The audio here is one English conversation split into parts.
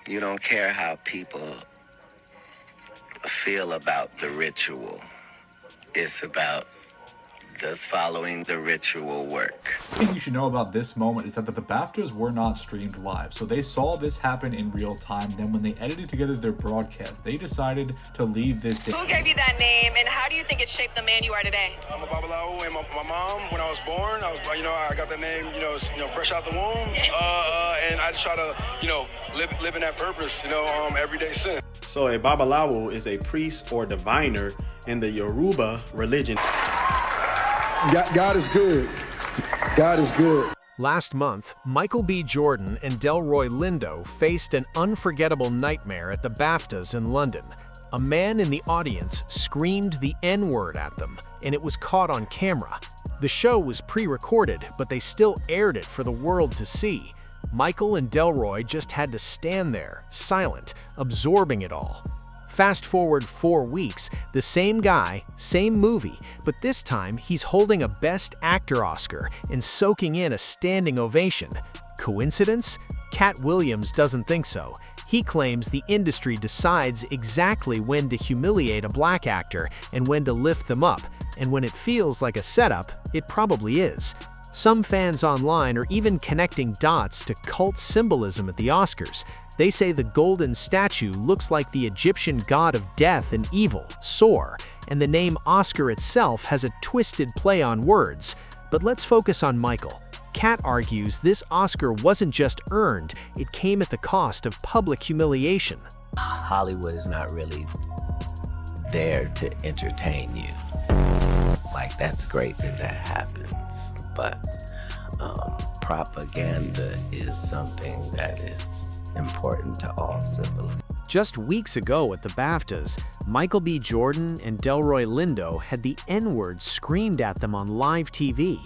You don't care how people feel about the ritual. It's about, does following the ritual work? The thing you should know about this moment is that the BAFTAs were not streamed live, so they saw this happen in real time. Then when they edited together their broadcast, they decided to leave this in. Who gave you that name, and how do you think it shaped the man you are today? I'm a Babalawo, and my mom, when I was born, I got that name, fresh out the womb, and I just try to, live in that purpose, everyday sin. So a Babalawo is a priest or diviner in the Yoruba religion. God is good. God is good. Last month, Michael B. Jordan and Delroy Lindo faced an unforgettable nightmare at the BAFTAs in London. A man in the audience screamed the N-word at them, and it was caught on camera. The show was pre-recorded, but they still aired it for the world to see. Michael and Delroy just had to stand there, silent, absorbing it all. Fast forward 4 weeks, the same guy, same movie, but this time he's holding a Best Actor Oscar and soaking in a standing ovation. Coincidence? Katt Williams doesn't think so. He claims the industry decides exactly when to humiliate a black actor and when to lift them up, and when it feels like a setup, it probably is. Some fans online are even connecting dots to cult symbolism at the Oscars. They say the golden statue looks like the Egyptian god of death and evil, Sor, and the name Oscar itself has a twisted play on words. But let's focus on Michael. Katt argues this Oscar wasn't just earned, it came at the cost of public humiliation. Hollywood is not really there to entertain you. Like, that's great that happens, but propaganda is something that is important to all civilizations. Just weeks ago at the BAFTAs, Michael B. Jordan and Delroy Lindo had the N-word screamed at them on live TV.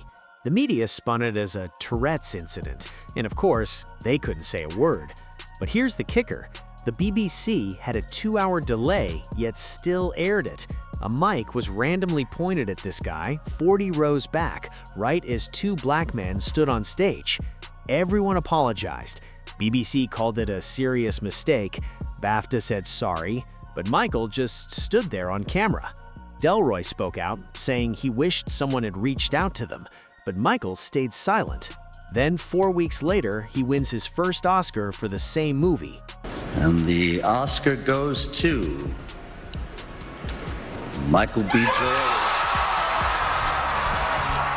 The media spun it as a Tourette's incident, and of course, they couldn't say a word. But here's the kicker. The BBC had a 2-hour delay, yet still aired it. A mic was randomly pointed at this guy 40 rows back, right as 2 black men stood on stage. Everyone apologized. BBC called it a serious mistake. BAFTA said sorry, but Michael just stood there on camera. Delroy spoke out, saying he wished someone had reached out to them, but Michael stayed silent. Then 4 weeks later, he wins his first Oscar for the same movie. And the Oscar goes to Michael B. Jordan.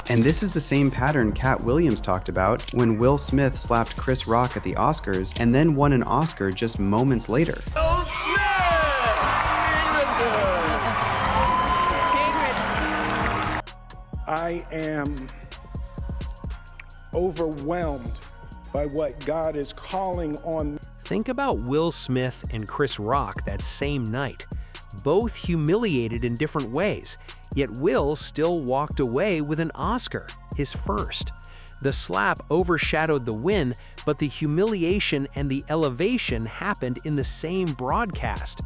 And this is the same pattern Katt Williams talked about when Will Smith slapped Chris Rock at the Oscars and then won an Oscar just moments later. I am overwhelmed by what God is calling on. Think about Will Smith and Chris Rock that same night. Both humiliated in different ways, yet Will still walked away with an Oscar, his first. The slap overshadowed the win, but the humiliation and the elevation happened in the same broadcast.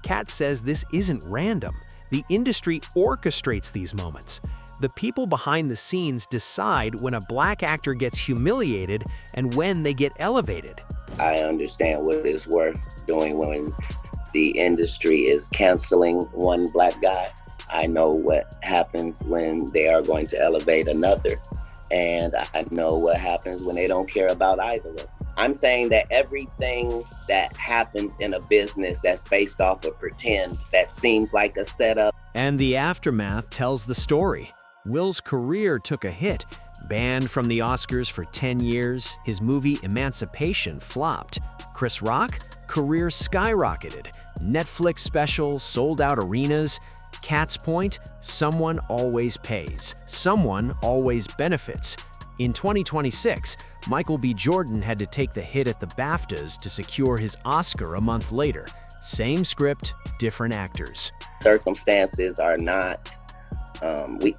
Katt says this isn't random. The industry orchestrates these moments. The people behind the scenes decide when a black actor gets humiliated and when they get elevated. I understand what it's worth doing when the industry is canceling one black guy. I know what happens when they are going to elevate another. And I know what happens when they don't care about either of them. I'm saying that everything that happens in a business that's based off of pretend, that seems like a setup. And the aftermath tells the story. Will's career took a hit. Banned from the Oscars for 10 years, his movie Emancipation flopped. Chris Rock? Career skyrocketed. Netflix special, sold out arenas. Katt's point? Someone always pays. Someone always benefits. In 2026, Michael B. Jordan had to take the hit at the BAFTAs to secure his Oscar a month later. Same script, different actors. Circumstances are not,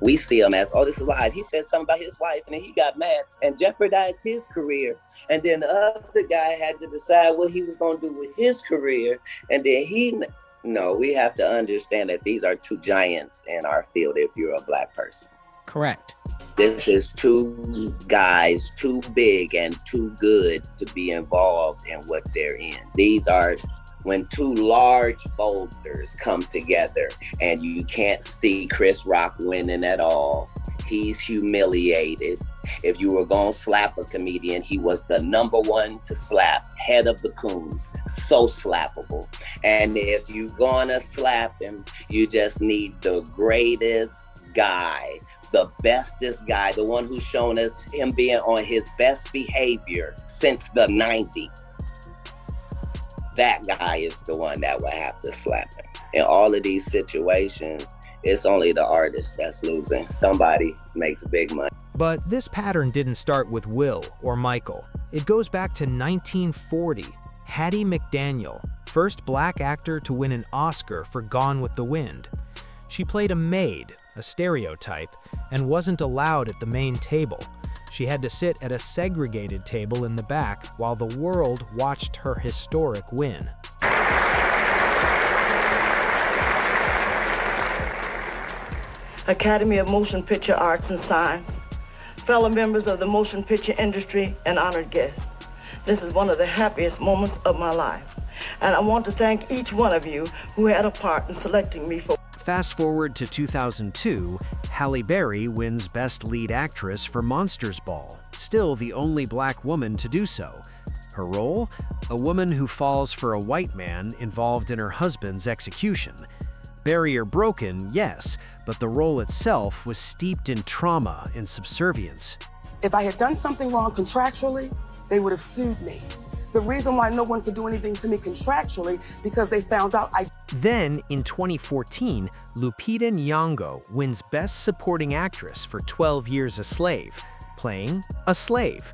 we see them as, oh, this is live. He said something about his wife and then he got mad and jeopardized his career. And then the other guy had to decide what he was going to do with his career. And then no, we have to understand that these are two giants in our field if you're a black person. Correct. This is two guys too big and too good to be involved in what they're in. These are when two large boulders come together, and you can't see Chris Rock winning at all. He's humiliated. If you were gonna slap a comedian, he was the number one to slap, head of the coons, so slappable. And if you're gonna slap him, you just need the greatest guy, the bestest guy, the one who's shown us him being on his best behavior since the 90s. That guy is the one that will have to slap him. In all of these situations, it's only the artist that's losing. Somebody makes big money. But this pattern didn't start with Will or Michael. It goes back to 1940. Hattie McDaniel, first black actor to win an Oscar for Gone with the Wind. She played a maid, a stereotype, and wasn't allowed at the main table. She had to sit at a segregated table in the back while the world watched her historic win. Academy of Motion Picture Arts and Science, fellow members of the motion picture industry, and honored guests. This is one of the happiest moments of my life, and I want to thank each one of you who had a part in selecting me for. Fast forward to 2002, Halle Berry wins Best Lead Actress for Monsters Ball, still the only black woman to do so. Her role? A woman who falls for a white man involved in her husband's execution. Barrier broken, yes, but the role itself was steeped in trauma and subservience. If I had done something wrong contractually, they would have sued me. The reason why no one could do anything to me contractually, because they found out I... Then, in 2014, Lupita Nyong'o wins Best Supporting Actress for 12 Years a Slave, playing a slave.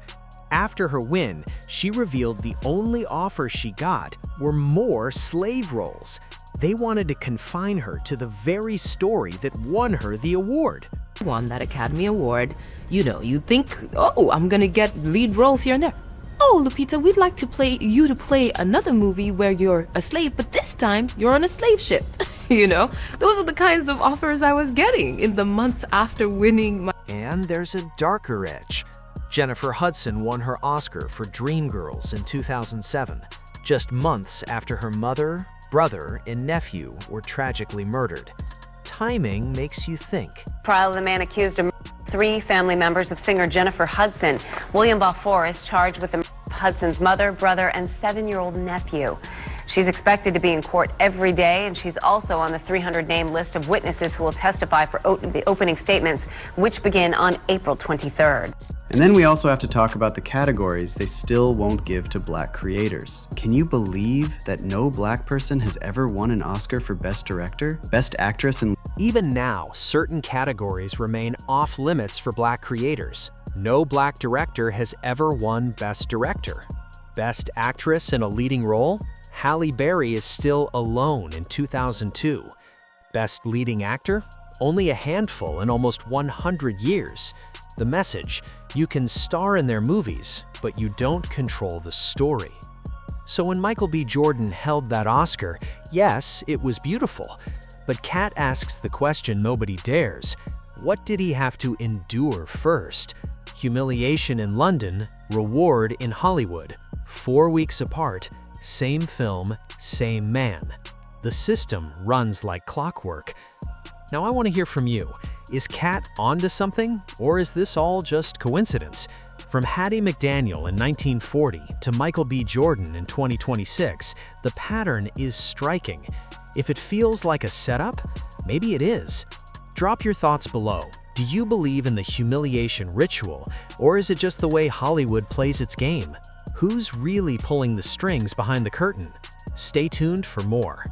After her win, she revealed the only offers she got were more slave roles. They wanted to confine her to the very story that won her the award. Won that Academy Award, you think, oh, I'm gonna get lead roles here and there. Oh, Lupita, we'd like to play another movie where you're a slave, but this time you're on a slave ship. Those are the kinds of offers I was getting in the months after winning my... And there's a darker edge. Jennifer Hudson won her Oscar for Dreamgirls in 2007, just months after her mother, brother, and nephew were tragically murdered. Timing makes you think. Trial of the man accused of 3 family members of singer Jennifer Hudson. William Balfour is charged with the murder of Hudson's mother, brother, and 7-year-old nephew. She's expected to be in court every day, and she's also on the 300-name list of witnesses who will testify for the opening statements, which begin on April 23rd. And then we also have to talk about the categories they still won't give to black creators. Can you believe that no black person has ever won an Oscar for Best Director, Best Actress, and... Even now, certain categories remain off limits for black creators. No black director has ever won Best Director. Best Actress in a Leading Role? Halle Berry is still alone in 2002. Best Leading Actor? Only a handful in almost 100 years. The message: you can star in their movies, but you don't control the story. So when Michael B. Jordan held that Oscar, yes, it was beautiful. But Katt asks the question nobody dares. What did he have to endure first? Humiliation in London, reward in Hollywood. 4 weeks apart, same film, same man. The system runs like clockwork. Now I want to hear from you. Is Katt onto something, or is this all just coincidence? From Hattie McDaniel in 1940 to Michael B. Jordan in 2026, the pattern is striking. If it feels like a setup, maybe it is. Drop your thoughts below. Do you believe in the humiliation ritual, or is it just the way Hollywood plays its game? Who's really pulling the strings behind the curtain? Stay tuned for more.